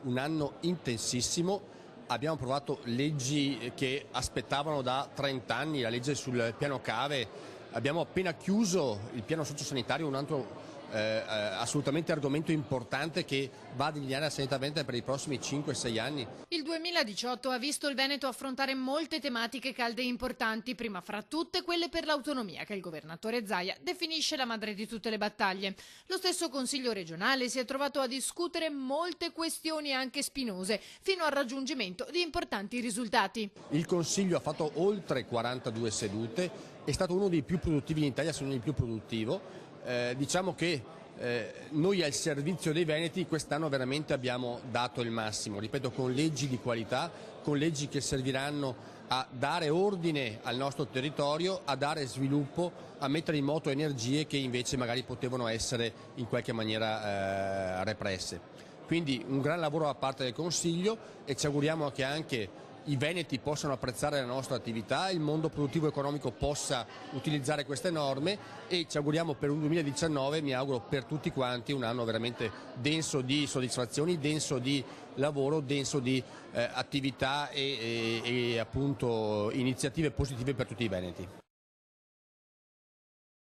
un anno intensissimo, abbiamo approvato leggi che aspettavano da 30 anni, la legge sul piano cave, abbiamo appena chiuso il piano sociosanitario, un altro assolutamente argomento importante che va a delineare la sanità veneta per i prossimi 5-6 anni. Il 2018 ha visto il Veneto affrontare molte tematiche calde e importanti, prima fra tutte quelle per l'autonomia che il governatore Zaia definisce la madre di tutte le battaglie. Lo stesso Consiglio regionale si è trovato a discutere molte questioni anche spinose, fino al raggiungimento di importanti risultati. Il Consiglio ha fatto oltre 42 sedute, è stato uno dei più produttivi in Italia, se non il più produttivo. Diciamo che noi al servizio dei veneti quest'anno veramente abbiamo dato il massimo, ripeto, con leggi di qualità, con leggi che serviranno a dare ordine al nostro territorio, a dare sviluppo, a mettere in moto energie che invece magari potevano essere in qualche maniera represse. Quindi un gran lavoro da parte del Consiglio e ci auguriamo che anche i veneti possano apprezzare la nostra attività, il mondo produttivo e economico possa utilizzare queste norme e ci auguriamo per un 2019, mi auguro per tutti quanti, un anno veramente denso di soddisfazioni, denso di lavoro, denso di attività e appunto iniziative positive per tutti i veneti.